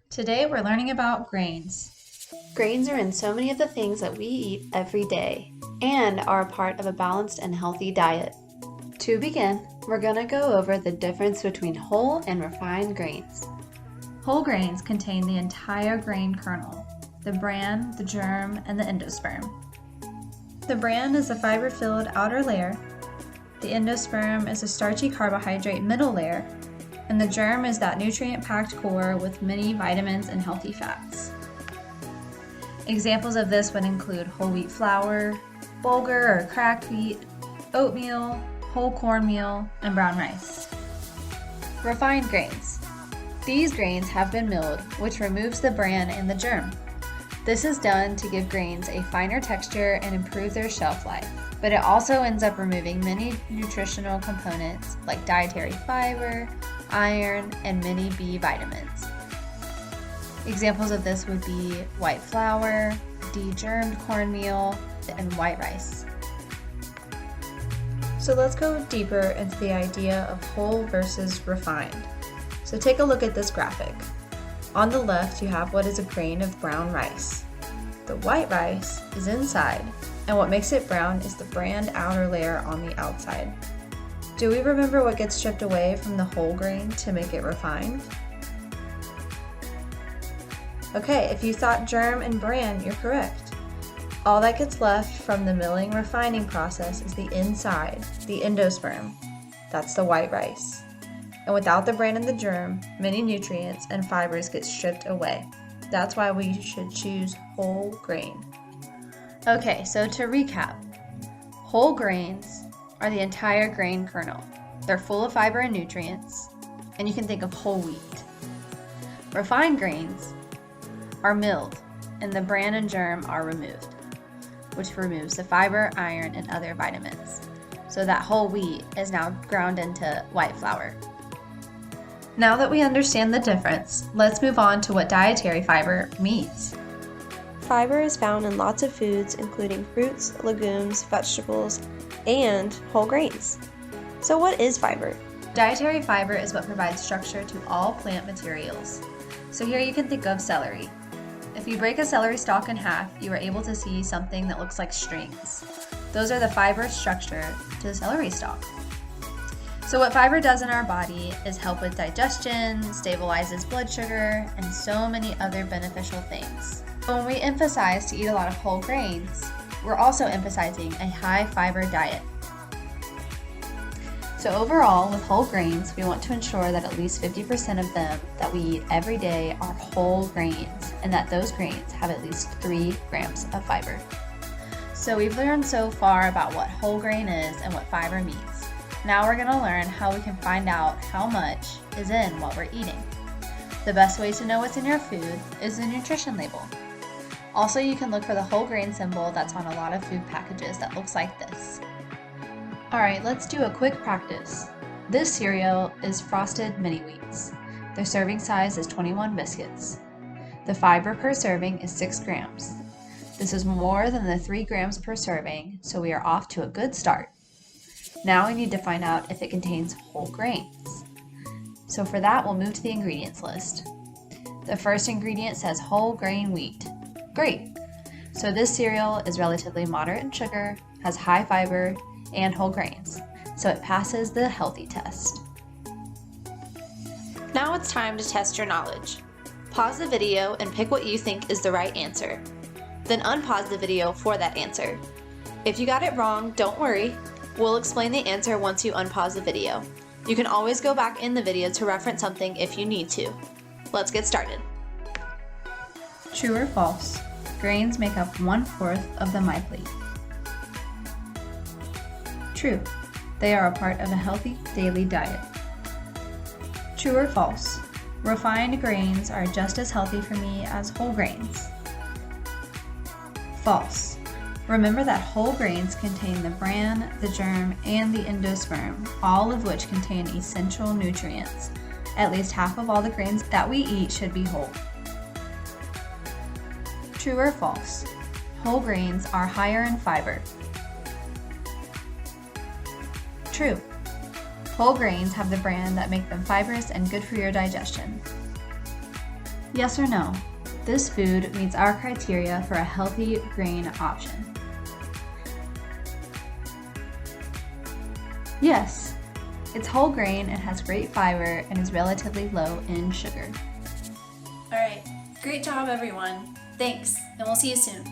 Today we're learning about grains. Grains are in so many of the things that we eat every day and are a part of a balanced and healthy diet. To begin, we're going to go over the difference between whole and refined grains. Whole grains contain the entire grain kernel, the bran, the germ, and the endosperm. The bran is the fiber-filled outer layer, the endosperm is a starchy carbohydrate middle layer, and the germ is that nutrient-packed core with many vitamins and healthy fats. Examples of this would include whole wheat flour, bulgur or cracked wheat, oatmeal, whole cornmeal, and brown rice. Refined grains. These grains have been milled, which removes the bran and the germ. This is done to give grains a finer texture and improve their shelf life, but it also ends up removing many nutritional components like dietary fiber, iron, and many B vitamins. Examples of this would be white flour, degermed cornmeal, and white rice. So let's go deeper into the idea of whole versus refined. So take a look at this graphic. On the left, you have what is a grain of brown rice. The white rice is inside, and what makes it brown is the bran outer layer on the outside. Do we remember what gets stripped away from the whole grain to make it refined? Okay, if you thought germ and bran, you're correct. All that gets left from the milling refining process is the inside, the endosperm. That's the white rice. And without the bran and the germ, many nutrients and fibers get stripped away. That's why we should choose whole grain. Okay, so to recap, whole grains are the entire grain kernel. They're full of fiber and nutrients, and you can think of whole wheat. Refined grains are milled, and the bran and germ are removed, which removes the fiber, iron, and other vitamins. So that whole wheat is now ground into white flour. Now that we understand the difference, let's move on to what dietary fiber means. Fiber is found in lots of foods, including fruits, legumes, vegetables, and whole grains. So what is fiber? Dietary fiber is what provides structure to all plant materials. So here you can think of celery. If you break a celery stalk in half, you are able to see something that looks like strings. Those are the fiber structure to the celery stalk. So what fiber does in our body is help with digestion, stabilizes blood sugar, and so many other beneficial things. When we emphasize to eat a lot of whole grains, we're also emphasizing a high fiber diet. So overall, with whole grains, we want to ensure that at least 50% of them that we eat every day are whole grains, and that those grains have at least 3 grams of fiber. So we've learned so far about what whole grain is and what fiber means. Now we're going to learn how we can find out how much is in what we're eating. The best way to know what's in your food is the nutrition label. Also, you can look for the whole grain symbol that's on a lot of food packages that looks like this. Alright, let's do a quick practice. This cereal is Frosted Mini Wheats. Their serving size is 21 biscuits. The fiber per serving is 6 grams. This is more than the 3 grams per serving, so we are off to a good start. Now we need to find out if it contains whole grains. So for that, we'll move to the ingredients list. The first ingredient says whole grain wheat. Great! So this cereal is relatively moderate in sugar, has high fiber, and whole grains, so it passes the healthy test. Now it's time to test your knowledge. Pause the video and pick what you think is the right answer. Then unpause the video for that answer. If you got it wrong, don't worry. We'll explain the answer once you unpause the video. You can always go back in the video to reference something if you need to. Let's get started. True or false? Grains make up 1/4 of the MyPlate. True. They are a part of a healthy daily diet. True or false? Refined grains are just as healthy for me as whole grains. False. Remember that whole grains contain the bran, the germ, and the endosperm, all of which contain essential nutrients. At least half of all the grains that we eat should be whole. True or false? Whole grains are higher in fiber. True. Whole grains have the bran that make them fibrous and good for your digestion. Yes or no? This food meets our criteria for a healthy grain option. Yes, it's whole grain and has great fiber and is relatively low in sugar. All right, great job everyone. Thanks, and we'll see you soon.